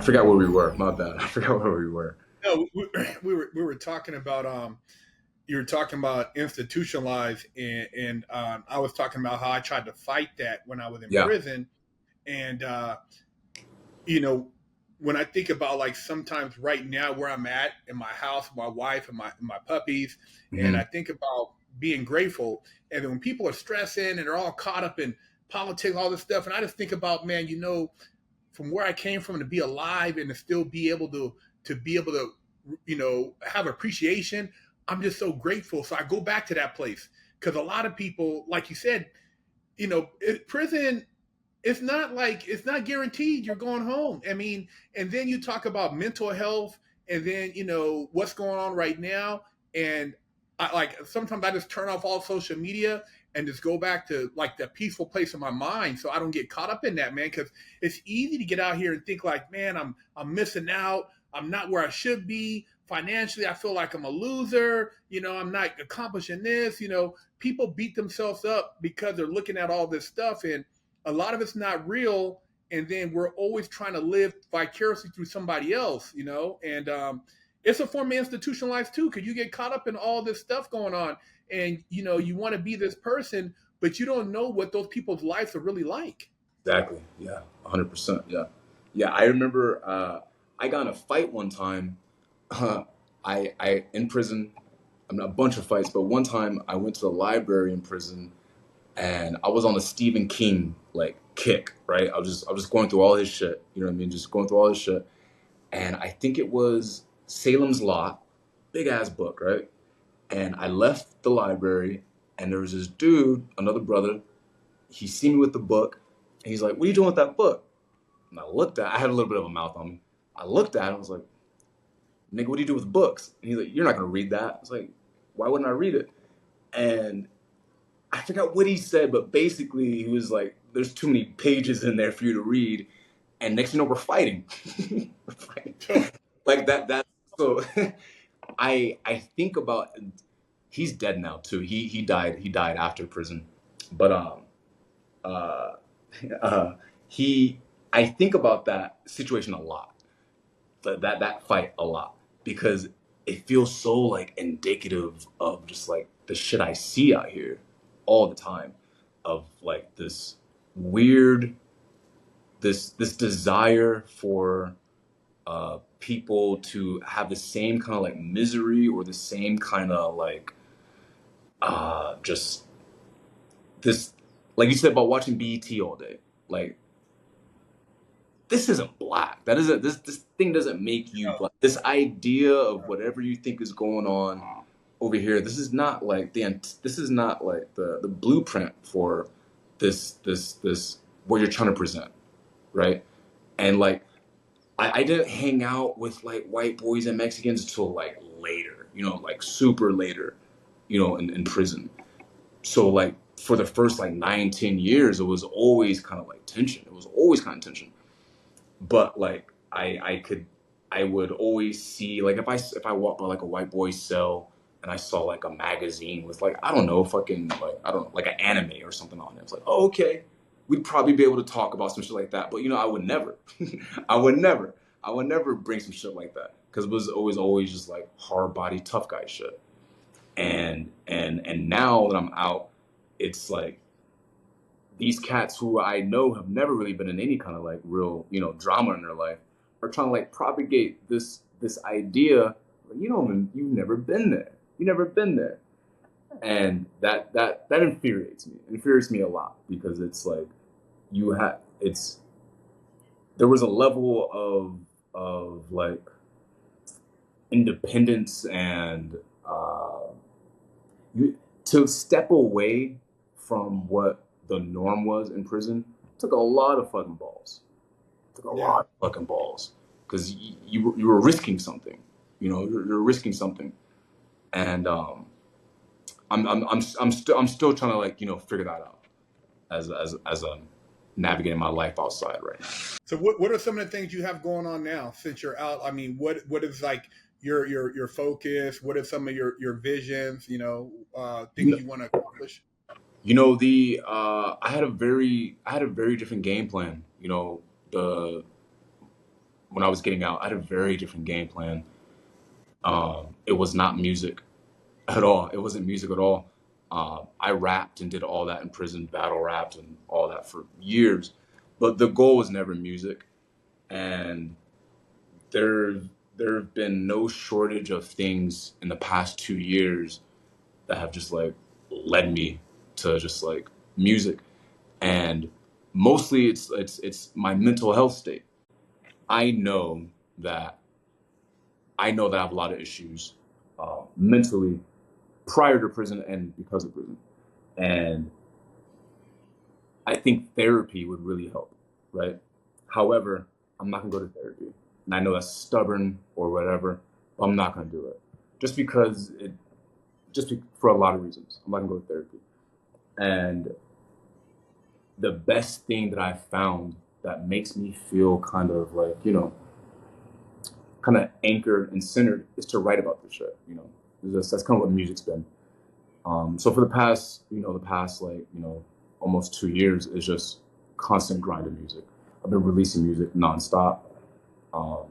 I forgot where we were. My bad. I forgot where we were. No, we were talking about you were talking about institutionalized, and I was talking about how I tried to fight that when I was in Yeah. prison, and you know, when I think about like sometimes right now where I'm at in my house, my wife and my puppies, and Hmm. I think about being grateful, and then when people are stressing and they're all caught up in politics, all this stuff, and I just think about, man, from where I came from, to be alive and to still be able to have appreciation. I'm just so grateful. So I go back to that place because a lot of people, like you said, prison. It's not guaranteed you're going home. I mean, and then you talk about mental health, and then what's going on right now, and I like sometimes I just turn off all social media and just go back to like the peaceful place of my mind, so I don't get caught up in that, man. Because it's easy to get out here and think like, man, I'm missing out. I'm not where I should be financially. I feel like I'm a loser. I'm not accomplishing this. People beat themselves up because they're looking at all this stuff, and a lot of it's not real. And then we're always trying to live vicariously through somebody else, and it's a form of institutionalized too, because you get caught up in all this stuff going on, and you want to be this person, but you don't know what those people's lives are really like. Exactly. Yeah. 100%. Yeah. Yeah. I remember I got in a fight one time. I in prison. I mean, a bunch of fights, but one time I went to the library in prison, and I was on a Stephen King like kick. Right. I was just going through all his shit. You know what I mean? Just going through all his shit, and I think it was Salem's Lot, big ass book, right? And I left the library, and there was this dude, another brother. He seen me with the book, and he's like, "What are you doing with that book?" And I had a little bit of a mouth on me. I looked at it, and I was like, "Nigga, what do you do with books?" And he's like, "You're not gonna read that." I was like, "Why wouldn't I read it?" And I forgot what he said, but basically he was like, "There's too many pages in there for you to read." And next thing you know, we're fighting. We're fighting. Like that. So. I think about he's dead now too. He died after prison, but uh, uh, he I think about that situation a lot, that fight a lot, because it feels so like indicative of just like the shit I see out here all the time, of like this weird this desire for people to have the same kind of like misery, or the same kind of like just this, like you said about watching BET all day. Like, this isn't black. That isn't this thing doesn't make you black. This idea of whatever you think is going on over here, this is not like the blueprint for this what you're trying to present, right? And like I didn't hang out with like white boys and Mexicans until like later, like super later, in prison. So like for the first like 9, 10 years, it was always kind of like tension. It was always kind of tension. But like I would always see, like, if I walked by like a white boy's cell, and I saw like a magazine with like, I don't know, fucking like, I don't know, like an anime or something on it. It's like, oh, okay, we'd probably be able to talk about some shit like that. But I would never, I would never, I would never bring some shit like that, because it was always just like hard body tough guy shit. And now that I'm out, it's like these cats who I know have never really been in any kind of like real, drama in their life, are trying to like propagate this idea. Like, you've never been there. You've never been there. And that infuriates me. It infuriates me a lot, because it's like it's there was a level of like independence, and you to step away from what the norm was in prison took a lot of fucking balls. Took a Yeah. lot of fucking balls, because you were risking something. You're risking something, and I'm still trying to like figure that out, as I'm navigating my life outside right now. So what are some of the things you have going on now since you're out? I mean, what is like your focus? What are some of your visions? You Things know, you want to accomplish? the I had a very different game plan. The when I was getting out, I had a very different game plan. It was not music at all. It wasn't music at all. I rapped and did all that in prison, battle rapped and all that for years. But the goal was never music. And there, there have been no shortage of things in the past 2 years that have just like led me to just like music. And mostly it's my mental health state. I know that I have a lot of issues mentally prior to prison and because of prison. And I think therapy would really help, right? However, I'm not gonna go to therapy. And I know that's stubborn or whatever, but I'm not gonna do it. Just because it for a lot of reasons. I'm not gonna go to therapy. And the best thing that I found that makes me feel kind of like, kind of anchored and centered is to write about this shit, that's kind of what music's been. So for the past like, almost 2 years is just constant grind of music. I've been releasing music nonstop.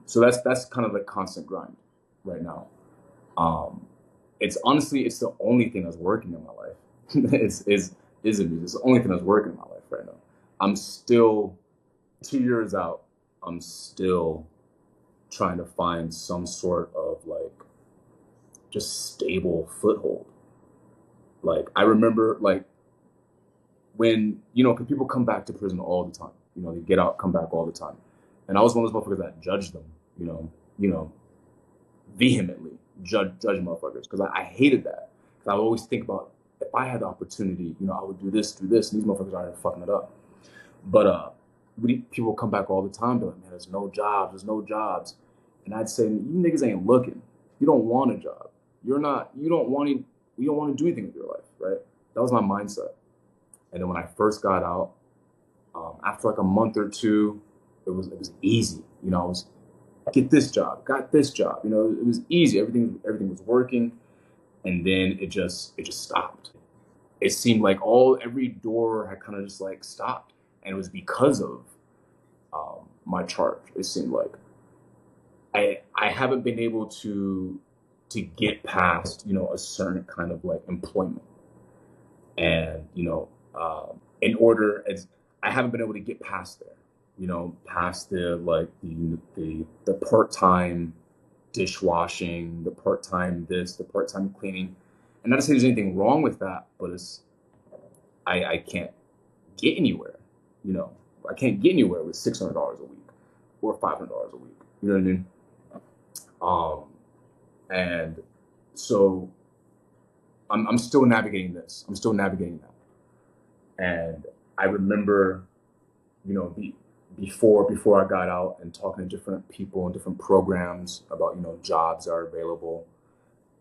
So that's kind of like constant grind right now. Um, it's honestly it's the only thing that's working in my life. Is it music? It's the only thing that's working in my life right now. I'm still 2 years out. I'm still trying to find some sort of like just stable foothold. Like I remember like when 'cause people come back to prison all the time. They get out, come back all the time, and I was one of those motherfuckers that judged them. You know, vehemently judge motherfuckers because I hated that. Because I would always think about if I had the opportunity, I would do this, and these motherfuckers are fucking it up. But people come back all the time, be like, man, there's no jobs, and I'd say, you niggas ain't looking. You don't want a job. You don't want to do anything with your life, right? That was my mindset. And then when I first got out, after like a month or two, it was easy. I was get this job, got this job. It was easy. Everything was working, and then it just stopped. It seemed like every door had kind of just like stopped, and it was because of my charge. It seemed like I haven't been able to get past a certain kind of like employment, and in order as I haven't been able to get past there. Past the like the part time dishwashing, the part time this, the part time cleaning, and not to say there's anything wrong with that, but I can't get anywhere. You know, I can't get anywhere with $600 a week or $500 a week. You know what I mean? Um, and so I'm still navigating this. I'm still navigating that. And I remember, before I got out and talking to different people and different programs about jobs that are available.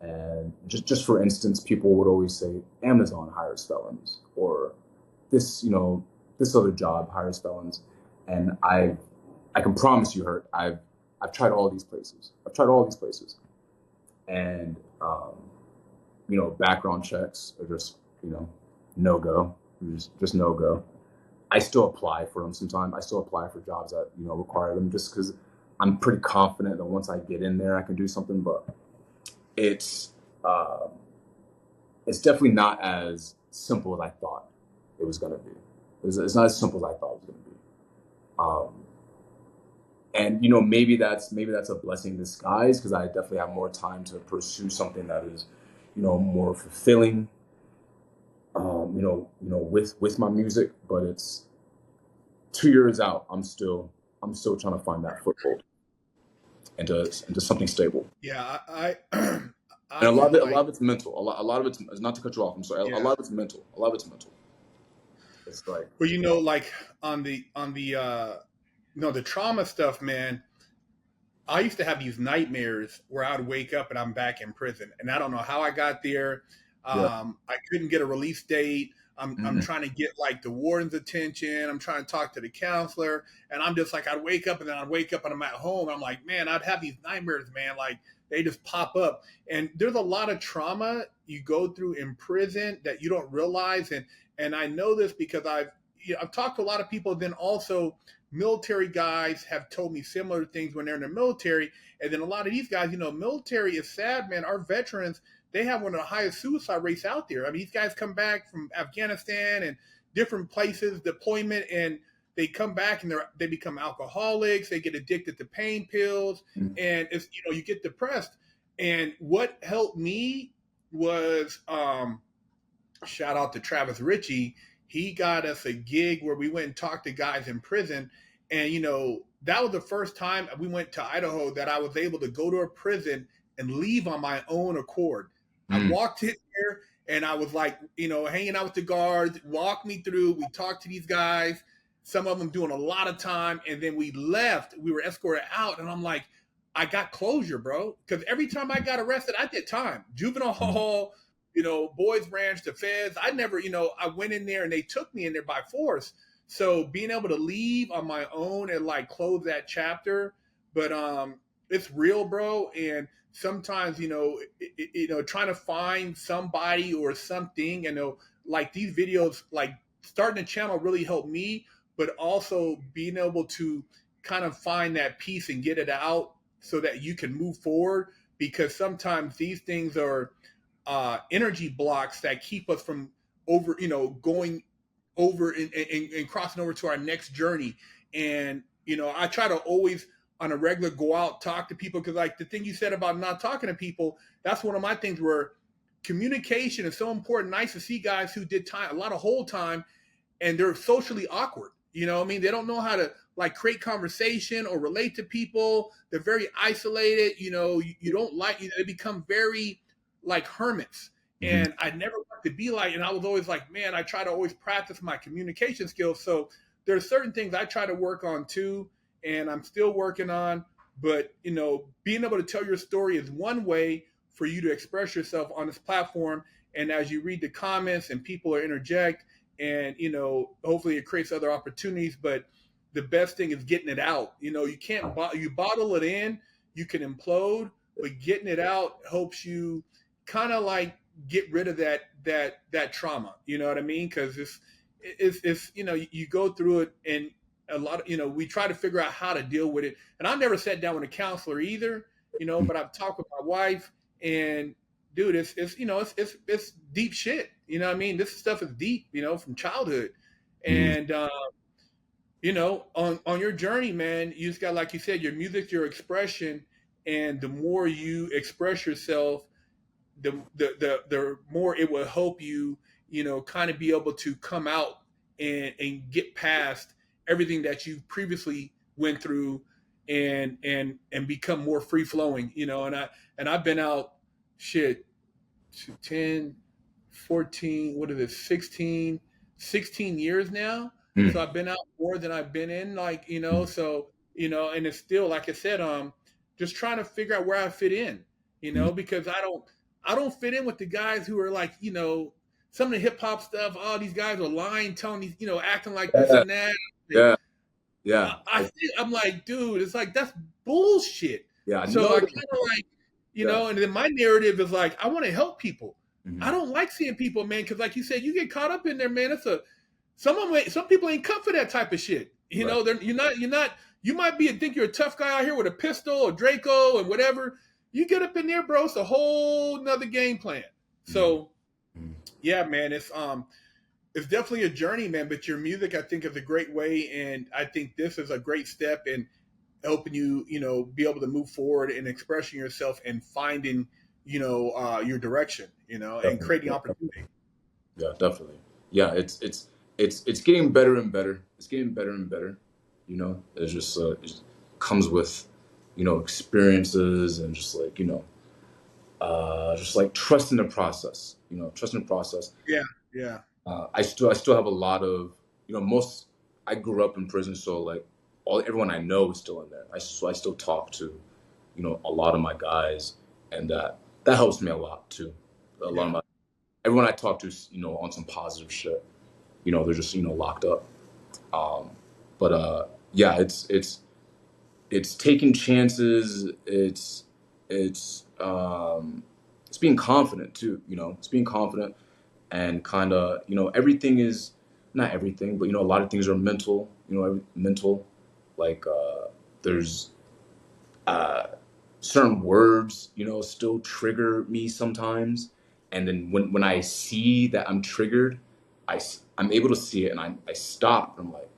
And just for instance, people would always say Amazon hires felons, or this other job hires felons. And I can promise you, Hurt, I've tried all these places. I've tried all these places, and background checks are just no go, just no go. I still apply for them sometimes. I still apply for jobs that require them, just because I'm pretty confident that once I get in there, I can do something. But it's um, it's definitely not as simple as I thought it was going to be. It's not as simple as I thought it was going to be. Um, and maybe that's a blessing in disguise, because I definitely have more time to pursue something that is more fulfilling. With my music, but it's 2 years out. I'm still trying to find that foothold into something stable. Yeah, I And I feel a lot like of it's mental. A lot of it's not to cut you off. I'm sorry. A yeah. lot of it's mental. A lot of it's mental. It's like Well, like on the no, the trauma stuff, man. I used to have these nightmares where I'd wake up and I'm back in prison, and I don't know how I got there. yeah. I couldn't get a release date. I'm Hmm. trying to get like the warden's attention. I'm trying to talk to the counselor, and I'm just like I'd wake up and then I'd wake up and I'm at home. And I'm like, man, I'd have these nightmares, man. Like they just pop up, and there's a lot of trauma you go through in prison that you don't realize. And I know this because I've talked to a lot of people. Then also military guys have told me similar things when they're in the military. And then a lot of these guys, military is sad, man. Our veterans, they have one of the highest suicide rates out there. I mean, these guys come back from Afghanistan and different places, deployment, and they come back and they become alcoholics. They get addicted to pain pills, Mm. and it's you get depressed. And what helped me was shout out to Travis Ritchie. He got us a gig where we went and talked to guys in prison. And, that was the first time we went to Idaho that I was able to go to a prison and leave on my own accord. I Mm. walked in there and I was like, hanging out with the guards, walked me through. We talked to these guys, some of them doing a lot of time. And then we left. We were escorted out. And I'm like, I got closure, bro. Because every time I got arrested, I did time. Juvenile hall, Boys Ranch, the feds. I never, I went in there and they took me in there by force. So being able to leave on my own and like close that chapter, but it's real, bro. And sometimes, trying to find somebody or something, like these videos, like starting a channel really helped me, but also being able to kind of find that peace and get it out so that you can move forward. Because sometimes these things are energy blocks that keep us from going over and crossing over to our next journey. And I try to always on a regular go out, talk to people, because like the thing you said about not talking to people, that's one of my things where communication is so important. Nice to see guys who did time, a lot of whole time, and they're socially awkward. I mean, they don't know how to like create conversation or relate to people. They're very isolated. You don't like, they become very like hermits. Mhm. And I never want to be like, and I was always like, man, I try to always practice my communication skills. So there's certain things I try to work on too, and I'm still working on. But being able to tell your story is one way for you to express yourself on this platform. And as you read the comments and people are interject, and hopefully it creates other opportunities. But the best thing is getting it out. You can't you bottle it in, you can implode, but getting it out helps you kind of like get rid of that trauma. You know what I mean? Because it's you go through it, and a lot of we try to figure out how to deal with it. And I've never sat down with a counselor either. But I've talked with my wife, and dude, it's deep shit. You know what I mean? This stuff is deep, from childhood. Mhm. And on your journey, man, you just got, like you said, your music, your expression, and the more you express yourself, the more it will help you, kind of be able to come out and get past everything that you previously went through, and become more free flowing, and I've been out shit 10, 14, what is it, 16 years now. Mm. So I've been out more than I've been in, like, Mm. so, and it's still, like I said, just trying to figure out where I fit in, Mm. because I don't fit in with the guys who are like, some of the hip hop stuff. Oh, these guys are lying, telling these, acting like this Yeah, and that. And yeah, yeah, I'm like, dude, it's like that's bullshit. yeah. So I No, kind of like, yeah. and then my narrative is like, I want to help people. I Mhm. don't like seeing people, man, because like you said, you get caught up in there, man. Some people ain't cut for that type of shit. Right. You're not. You might think you're a tough guy out here with a pistol or Draco and whatever. You get up in there, bro. It's a whole nother game plan. Mhm. So Mhm. yeah, man, it's definitely a journey, man. But your music, I think, is a great way, and I think this is a great step in helping you, be able to move forward and expressing yourself and finding, your direction, and Definitely. creating Yeah, opportunity. yeah, definitely. Yeah, it's getting better and better. It's getting better and better. It's just it just comes with experiences, and just like trusting the process. Trusting the process. Yeah, yeah, I still have a lot of most. I grew up in prison, so like everyone I know is still in there. I still talk to a lot of my guys, and that helps me a lot too. A lot of yeah, my everyone I talk to is on some positive shit. They're just locked up. Um, but yeah, it's taking chances. It's being confident too. It's being confident, and kind of everything is not everything, but a lot of things are mental. Mental. Like there's uh, certain words, still trigger me sometimes. And then when I see that I'm triggered, I'm able to see it and I stop. I'm like,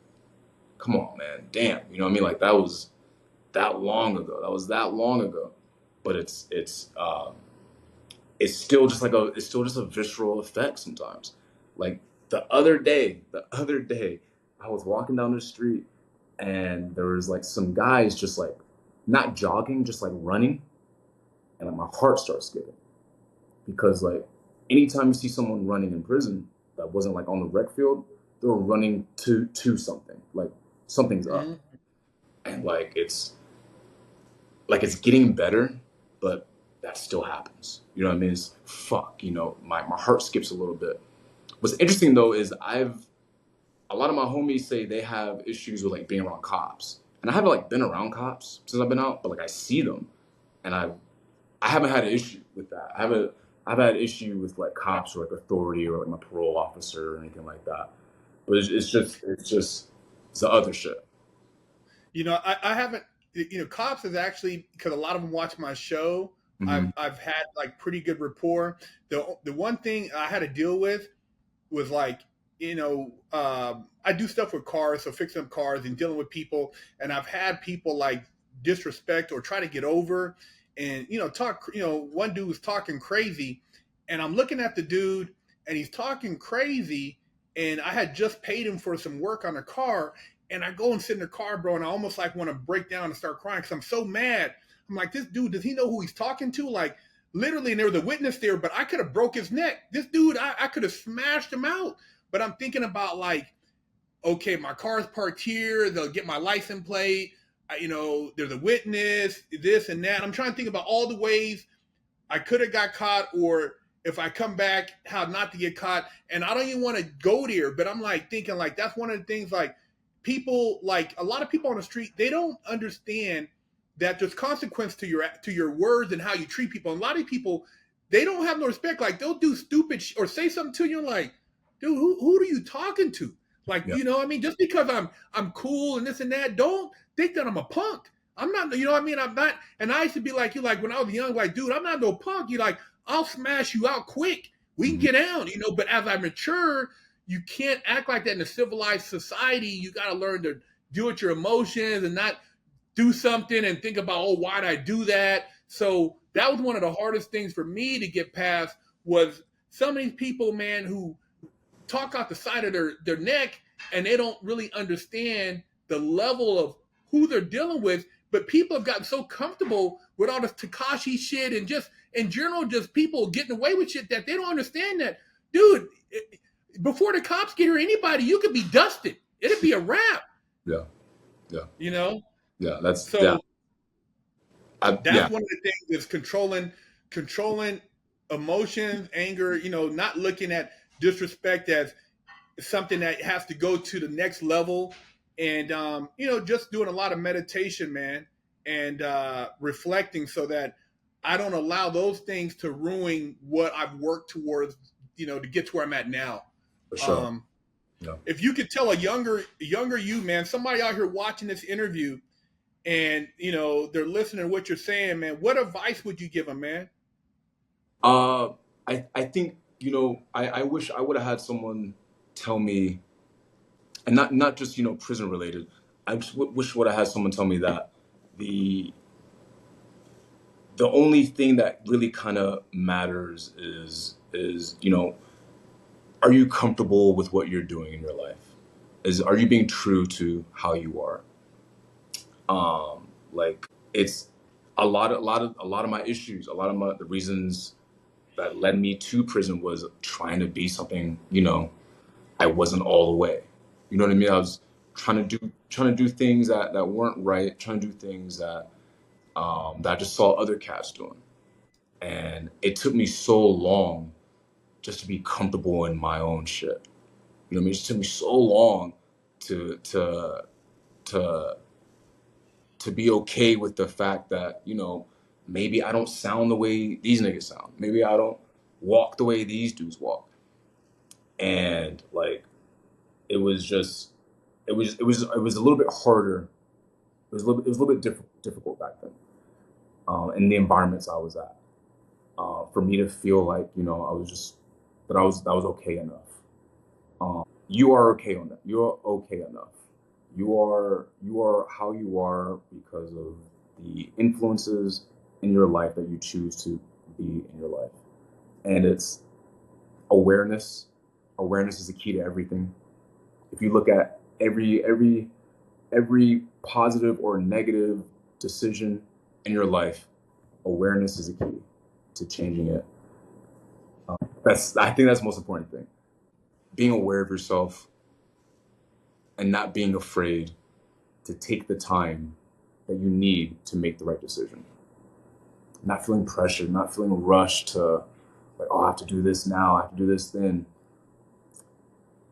come on, man, damn. You know what I mean? Like that was that long ago. That was that long ago. But it's still just it's still just a visceral effect sometimes. Like the other day, I was walking down the street and there was like some guys just like not jogging, just like running, and like my heart starts skipping because like anytime you see someone running in prison that wasn't like on the rec field, they were running to something like something's up, Hmm. and like it's getting better, but that still happens. You know what I mean? It's fuck. My heart skips a little bit. What's interesting though is a lot of my homies say they have issues with like being around cops, and I haven't like been around cops since I've been out, but like I see them, and I haven't had an issue with that. I've had issue with like cops or like authority or like my parole officer or anything like that. But it's the other shit. I haven't. Cops is actually because a lot of them watch my show. Hmm. I've had like pretty good rapport. The one thing I had to deal with was like I do stuff with cars, so fixing up cars and dealing with people, and I've had people like disrespect or try to get over, and talk. One dude was talking crazy, and I'm looking at the dude, and he's talking crazy, and I had just paid him for some work on a car, and I go and sit in the car, bro, and I almost like want to break down and start crying because I'm so mad. I'm like, this dude, does he know who he's talking to? Like, literally, and there was a witness there, but I could have broke his neck. This dude, I could have smashed him out. But I'm thinking about like, okay, my car's parked here. They'll get my license plate. There's a witness, this and that. I'm trying to think about all the ways I could have got caught, or if I come back, how not to get caught. And I don't even want to go there, but I'm like thinking like that's one of the things like people like a lot of people on the street they don't understand that there's consequence to your words and how you treat people. And a lot of people they don't have no respect. Like they'll do stupid or say something to you like, dude, who are you talking to? Like Yeah. what I mean, just because I'm cool and this and that, don't think that I'm a punk. I'm not, what I mean? I'm not, and I used to be like you, like when I was young, like, dude, I'm not no punk. You like, I'll smash you out quick. We can Hmm. get down, but as I mature, you can't act like that in a civilized society. You got to learn to deal with your emotions and not do something and think about, oh, why'd I do that? So that was one of the hardest things for me to get past was some of these people, man, who talk out the side of their neck and they don't really understand the level of who they're dealing with. But people have gotten so comfortable with all this Takashi shit and just in general, just people getting away with shit that they don't understand that, dude, before the cops get here, anybody, you could be dusted. It'd be a wrap, Yeah. Yeah. you know? Yeah. That's yeah. So that's Yeah. one of the things is controlling emotions, anger, not looking at disrespect as something that has to go to the next level, and just doing a lot of meditation, man, and reflecting so that I don't allow those things to ruin what I've worked towards, to get to where I'm at now. For sure. um, Yeah. if you could tell a younger you, man, somebody out here watching this interview and they're listening to what you're saying, man, what advice would you give them, man? Uh, I think I wish I would have had someone tell me, and not just prison related. I just wish would have had someone tell me that the the only thing that really kind of matters is are you comfortable with what you're doing in your life? Are you being true to how you are? Like it's a lot of my issues, a lot of the reasons that led me to prison was trying to be something, I wasn't all the way. You know what I mean? I was trying to do things that weren't right, trying to do things that I just saw other cats doing. And it took me so long just to be comfortable in my own shit. You know what I mean? It just took me so long to to to to be okay with the fact that, maybe I don't sound the way these niggas sound. Maybe I don't walk the way these dudes walk. And like it was just it was a little bit harder it was a little bit difficult back then, in the environments I was at. For me to feel like, I was just that was okay enough. You are okay on that. You're okay enough. You are how you are because of the influences in your life that you choose to be in your life. And it's awareness. Awareness is the key to everything. If you look at every positive or negative decision in your life, awareness is the key to changing it. That's I think that's the most important thing. Being aware of yourself and not being afraid to take the time that you need to make the right decision. Not feeling pressured, not feeling rushed to like, oh, I have to do this now, I have to do this then.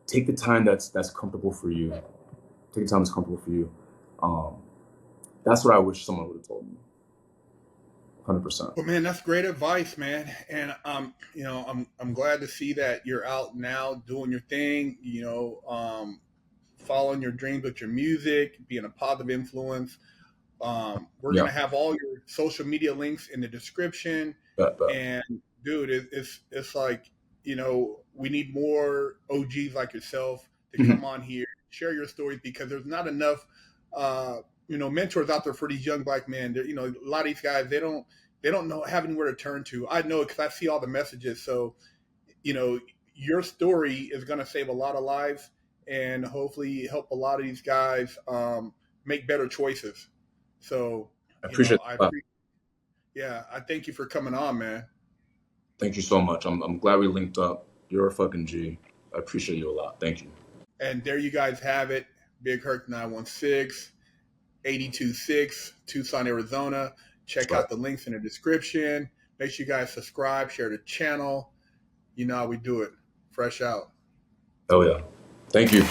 Take the time that's comfortable for you. Take the time that's comfortable for you. Um, that's what I wish someone would have told me. 100%. Well, man, that's great advice, man. And I'm glad to see that you're out now doing your thing. Following your dreams with your music, being a positive influence. We're Yeah, gonna have all your social media links in the description. bet. And dude, it's like we need more OGs like yourself to come on here, share your stories because there's not enough uh, mentors out there for these young black men. A lot of these guys they don't know have anywhere to turn to. I know because I see all the messages. So you know your story is going to save a lot of lives and hopefully help a lot of these guys make better choices. So I appreciate I that. yeah, I thank you for coming on, man. Thank you so much. I'm glad we linked up. You're a fucking G. I appreciate you a lot. Thank you. And there you guys have it. Big Herc 916, 826, Tucson, Arizona. That's Check right. out the links in the description. Make sure you guys subscribe, share the channel. You know how we do it. Fresh out. Oh yeah. Thank you.